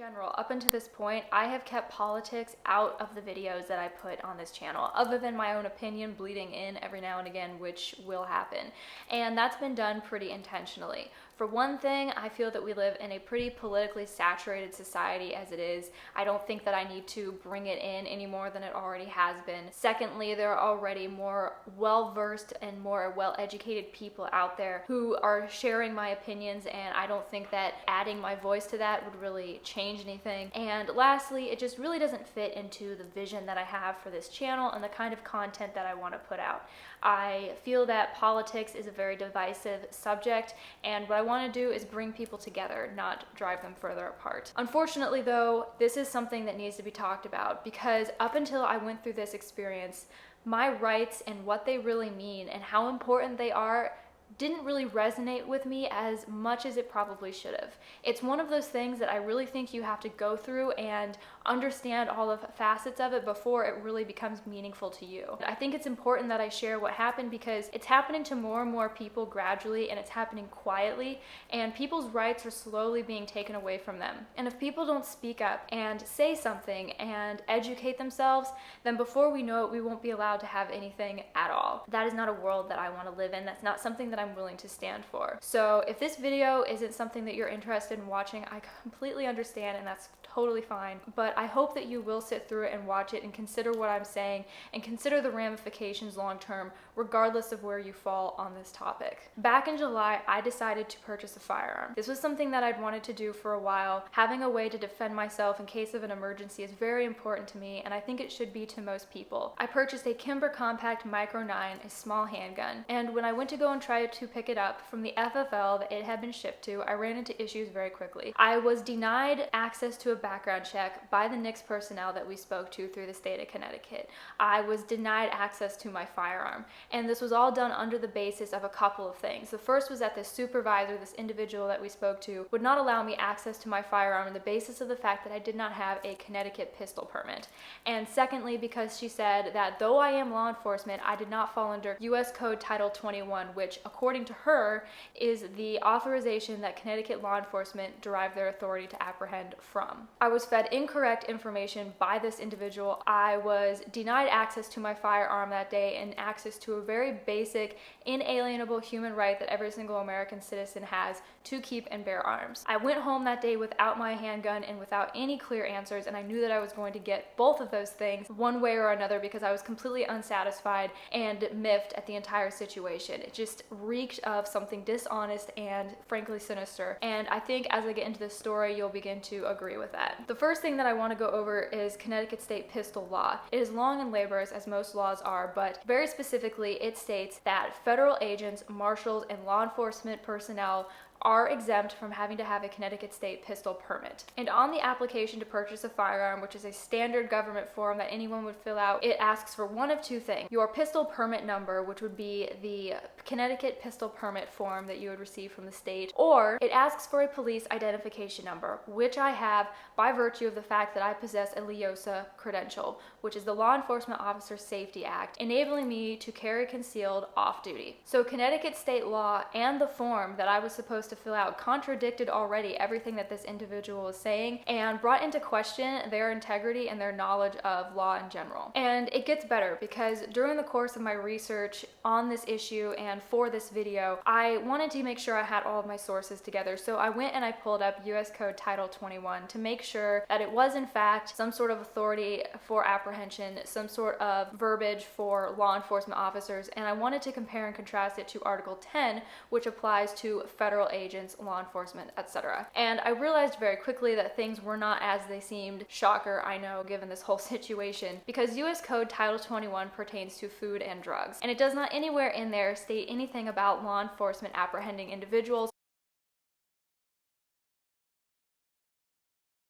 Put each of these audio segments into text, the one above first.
general, up until this point, I have kept politics out of the videos that I put on this channel, other than my own opinion bleeding in every now and again, which will happen. And that's been done pretty intentionally. For one thing, I feel that we live in a pretty politically saturated society as it is. I don't think that I need to bring it in any more than it already has been. Secondly, there are already more well-versed and more well-educated people out there who are sharing my opinions, and I don't think that adding my voice to that would really change anything. And lastly, it just really doesn't fit into the vision that I have for this channel and the kind of content that I want to put out. I feel that politics is a very divisive subject, and what I want to do is bring people together, not drive them further apart. Unfortunately though, this is something that needs to be talked about, because up until I went through this experience, my rights and what they really mean and how important they are didn't really resonate with me as much as it probably should have. It's one of those things that I really think you have to go through and understand all of the facets of it before it really becomes meaningful to you. I think it's important that I share what happened because it's happening to more and more people gradually, and it's happening quietly, and people's rights are slowly being taken away from them. And if people don't speak up and say something and educate themselves, then before we know it, we won't be allowed to have anything at all. That is not a world that I want to live in. That's not something that I'm willing to stand for. So if this video isn't something that you're interested in watching, I completely understand, and that's totally fine. But I hope that you will sit through it and watch it and consider what I'm saying and consider the ramifications long term, regardless of where you fall on this topic. Back in July, I decided to purchase a firearm. This was something that I'd wanted to do for a while. Having a way to defend myself in case of an emergency is very important to me, and I think it should be to most people. I purchased a Kimber Compact Micro 9, a small handgun, and when I went to go and try to pick it up from the FFL that it had been shipped to, I ran into issues very quickly. I was denied access to a background check by the NICS personnel that we spoke to through the state of Connecticut. I was denied access to my firearm, and this was all done under the basis of a couple of things. The first was that the supervisor, this individual that we spoke to, would not allow me access to my firearm on the basis of the fact that I did not have a Connecticut pistol permit. And secondly, because she said that though I am law enforcement, I did not fall under U.S. Code Title 21, which according to her is the authorization that Connecticut law enforcement derive their authority to apprehend from. I was fed incorrect information by this individual. I was denied access to my firearm that day and access to a very basic, inalienable human right that every single American citizen has to keep and bear arms. I went home that day without my handgun and without any clear answers, and I knew that I was going to get both of those things one way or another because I was completely unsatisfied and miffed at the entire situation. It just reeked of something dishonest and frankly sinister, and I think as I get into this story, you'll begin to agree with that. The first thing that I want to go over is Connecticut state pistol law. It is long and laborious, as most laws are, but very specifically it states that federal agents, marshals, and law enforcement personnel are exempt from having to have a Connecticut state pistol permit. And on the application to purchase a firearm, which is a standard government form that anyone would fill out, it asks for one of two things: your pistol permit number, which would be the Connecticut pistol permit form that you would receive from the state, or it asks for a police identification number, which I have by virtue of the fact that I possess a LEOSA credential, which is the Law Enforcement Officer Safety Act, enabling me to carry concealed off-duty. So Connecticut state law and the form that I was supposed to fill out contradicted already everything that this individual was saying and brought into question their integrity and their knowledge of law in general. And it gets better because during the course of my research on this issue and for this video, I wanted to make sure I had all of my sources together. So I went and I pulled up U.S. Code Title 21 to make sure that it was in fact some sort of authority for apprehension, some sort of verbiage for law enforcement officers, and I wanted to compare and contrast it to Article 10, which applies to federal agents, law enforcement, etc. And I realized very quickly that things were not as they seemed. Shocker, I know, given this whole situation, because U.S. Code Title 21 pertains to food and drugs, and it does not anywhere in there state anything about law enforcement apprehending individuals.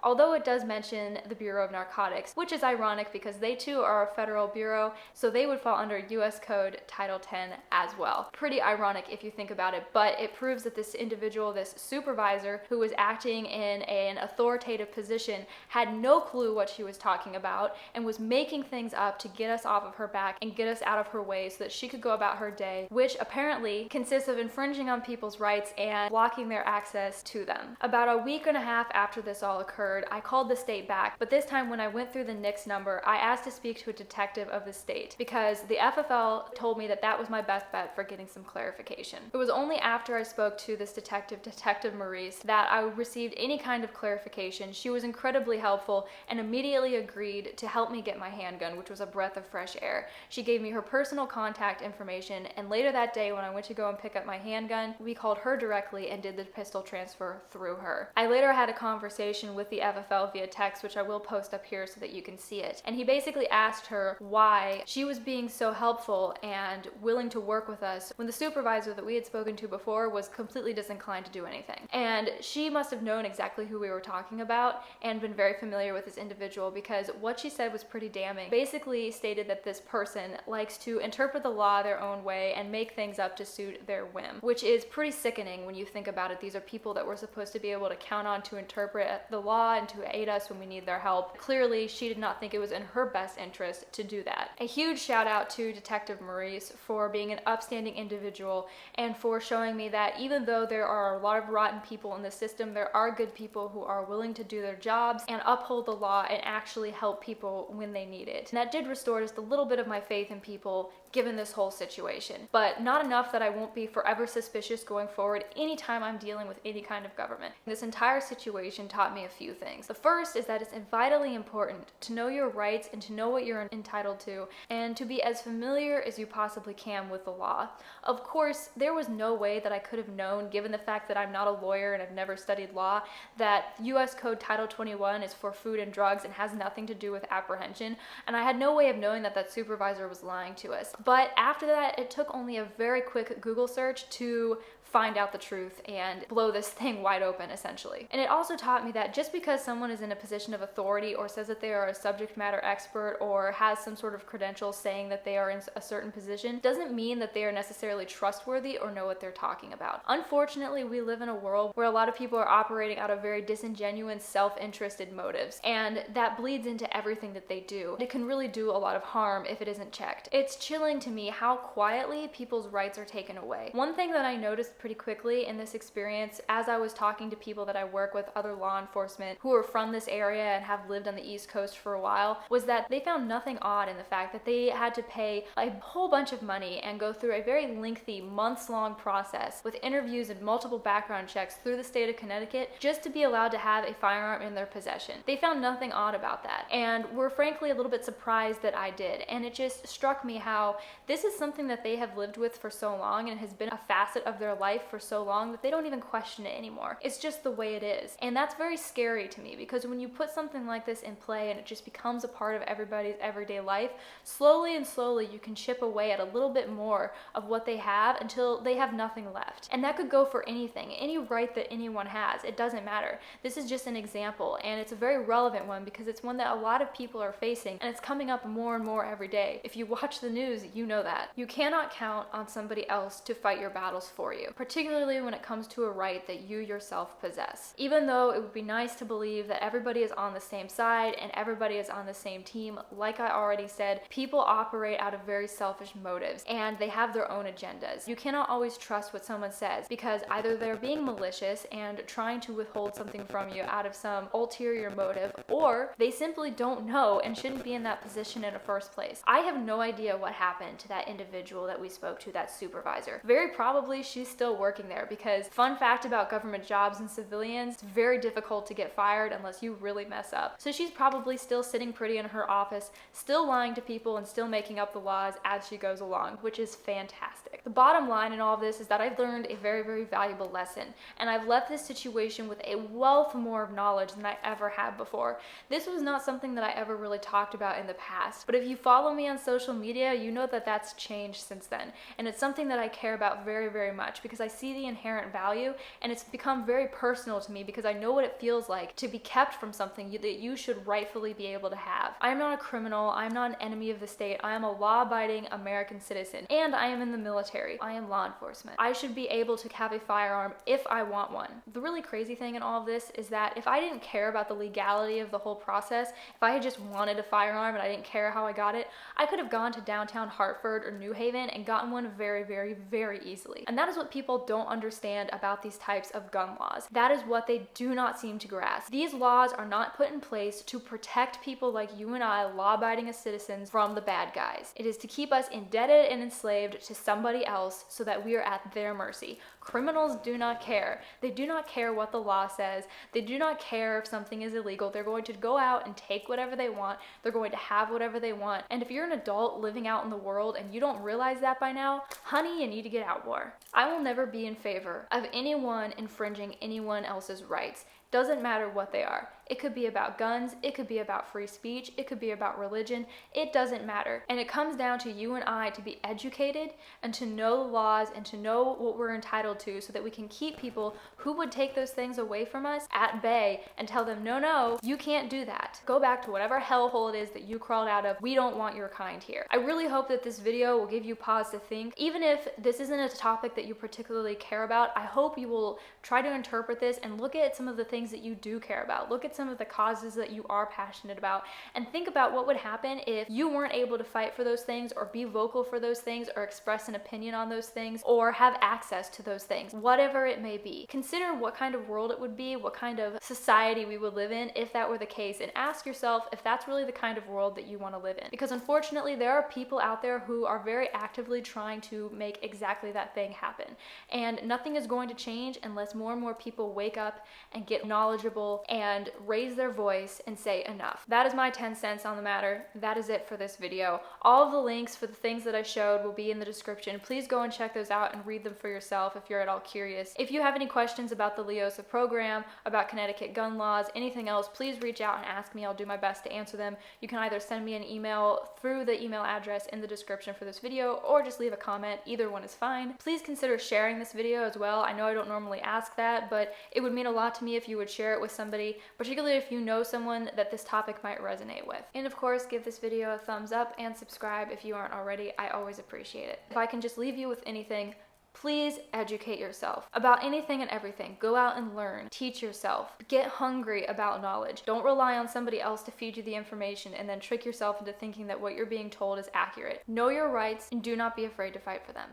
Although it does mention the Bureau of Narcotics, which is ironic because they too are a federal bureau, so they would fall under U.S. Code Title 10 as well. Pretty ironic if you think about it, but it proves that this individual, this supervisor who was acting in an authoritative position, had no clue what she was talking about and was making things up to get us off of her back and get us out of her way so that she could go about her day, which apparently consists of infringing on people's rights and blocking their access to them. About a week and a half after this all occurred, heard, I called the state back, but this time when I went through the NICS number, I asked to speak to a detective of the state because the FFL told me that that was my best bet for getting some clarification. It was only after I spoke to this detective, Detective Maurice, that I received any kind of clarification. She was incredibly helpful and immediately agreed to help me get my handgun, which was a breath of fresh air. She gave me her personal contact information, and later that day when I went to go and pick up my handgun, we called her directly and did the pistol transfer through her. I later had a conversation with the FFL via text, which I will post up here so that you can see it. And he basically asked her why she was being so helpful and willing to work with us when the supervisor that we had spoken to before was completely disinclined to do anything. And she must have known exactly who we were talking about and been very familiar with this individual, because what she said was pretty damning. Basically stated that this person likes to interpret the law their own way and make things up to suit their whim, which is pretty sickening when you think about it. These are people that we're supposed to be able to count on to interpret the law and to aid us when we need their help. Clearly, she did not think it was in her best interest to do that. A huge shout out to Detective Maurice for being an upstanding individual and for showing me that even though there are a lot of rotten people in the system, there are good people who are willing to do their jobs and uphold the law and actually help people when they need it. And that did restore just a little bit of my faith in people given this whole situation, but not enough that I won't be forever suspicious going forward anytime I'm dealing with any kind of government. This entire situation taught me a few things. The first is that it's vitally important to know your rights and to know what you're entitled to, and to be as familiar as you possibly can with the law. Of course, there was no way that I could have known, given the fact that I'm not a lawyer and I've never studied law, that US Code Title 21 is for food and drugs and has nothing to do with apprehension, and I had no way of knowing that that supervisor was lying to us. But after that, it took only a very quick Google search to find out the truth and blow this thing wide open, essentially. And it also taught me that just because someone is in a position of authority or says that they are a subject matter expert or has some sort of credentials saying that they are in a certain position doesn't mean that they are necessarily trustworthy or know what they're talking about. Unfortunately, we live in a world where a lot of people are operating out of very disingenuous, self-interested motives, and that bleeds into everything that they do. It can really do a lot of harm if it isn't checked. It's chilling to me how quietly people's rights are taken away. One thing that I noticed pretty quickly in this experience, as I was talking to people that I work with, other law enforcement who are from this area and have lived on the East Coast for a while, was that they found nothing odd in the fact that they had to pay a whole bunch of money and go through a very lengthy, months-long process with interviews and multiple background checks through the state of Connecticut just to be allowed to have a firearm in their possession. They found nothing odd about that, and were frankly a little bit surprised that I did. And it just struck me how this is something that they have lived with for so long and has been a facet of their life for so long that they don't even question it anymore. It's just the way it is. And that's very scary to me, because when you put something like this in play and it just becomes a part of everybody's everyday life, slowly and slowly you can chip away at a little bit more of what they have until they have nothing left. And that could go for anything, any right that anyone has. It doesn't matter. This is just an example, and it's a very relevant one because it's one that a lot of people are facing, and it's coming up more and more every day. If you watch the news, you know that. You cannot count on somebody else to fight your battles for you, particularly when it comes to a right that you yourself possess. Even though it would be nice to believe that everybody is on the same side and everybody is on the same team, like I already said, people operate out of very selfish motives and they have their own agendas. You cannot always trust what someone says, because either they're being malicious and trying to withhold something from you out of some ulterior motive, or they simply don't know and shouldn't be in that position in the first place. I have no idea what happened to that individual that we spoke to, that supervisor. Very probably she's still working there, because fun fact about government jobs and civilians, it's very difficult to get fired unless you really mess up. So she's probably still sitting pretty in her office, still lying to people and still making up the laws as she goes along, which is fantastic. The bottom line in all of this is that I've learned a very, very valuable lesson, and I've left this situation with a wealth more of knowledge than I ever had before. This was not something that I ever really talked about in the past, but if you follow me on social media, you know that that's changed since then, and it's something that I care about very, very much, because I see the inherent value, and it's become very personal to me because I know what it feels like to be kept from something that you should rightfully be able to have. I am not a criminal, I am not an enemy of the state, I am a law-abiding American citizen, and I am in the military. I am law enforcement. I should be able to have a firearm if I want one. The really crazy thing in all of this is that if I didn't care about the legality of the whole process, if I had just wanted a firearm and I didn't care how I got it, I could have gone to downtown Hartford or New Haven and gotten one very, very, very easily. And that is what people don't understand about these types of gun laws. That is what they do not seem to grasp. pass. These laws are not put in place to protect people like you and I, law-abiding citizens, from the bad guys. It is to keep us indebted and enslaved to somebody else so that we are at their mercy. Criminals do not care. They do not care what the law says. They do not care if something is illegal. They're going to go out and take whatever they want. They're going to have whatever they want. And if you're an adult living out in the world and you don't realize that by now, honey, you need to get out more. I will never be in favor of anyone infringing anyone else's rights. Doesn't matter what they are. It could be about guns, it could be about free speech, it could be about religion, it doesn't matter. And it comes down to you and I to be educated and to know the laws and to know what we're entitled to so that we can keep people who would take those things away from us at bay and tell them, no, you can't do that. Go back to whatever hellhole it is that you crawled out of. We don't want your kind here. I really hope that this video will give you pause to think. Even if this isn't a topic that you particularly care about, I hope you will try to interpret this and look at some of the things that you do care about. Look at some of the causes that you are passionate about and think about what would happen if you weren't able to fight for those things or be vocal for those things or express an opinion on those things or have access to those things, whatever it may be. Consider what kind of world it would be, what kind of society we would live in if that were the case, and ask yourself if that's really the kind of world that you want to live in. Because unfortunately, there are people out there who are very actively trying to make exactly that thing happen. And nothing is going to change unless more and more people wake up and get knowledgeable and raise their voice and say enough. That is my 10 cents on the matter. That is it for this video. All of the links for the things that I showed will be in the description. Please go and check those out and read them for yourself if you're at all curious. If you have any questions about the LEOSA program, about Connecticut gun laws, anything else, please reach out and ask me. I'll do my best to answer them. You can either send me an email through the email address in the description for this video or just leave a comment. Either one is fine. Please consider sharing this video as well. I know I don't normally ask that, but it would mean a lot to me if you would share it with somebody, particularly if you know someone that this topic might resonate with. And of course, give this video a thumbs up and subscribe if you aren't already. I always appreciate it. If I can just leave you with anything, please educate yourself about anything and everything. Go out and learn. Teach yourself. Get hungry about knowledge. Don't rely on somebody else to feed you the information and then trick yourself into thinking that what you're being told is accurate. Know your rights and do not be afraid to fight for them.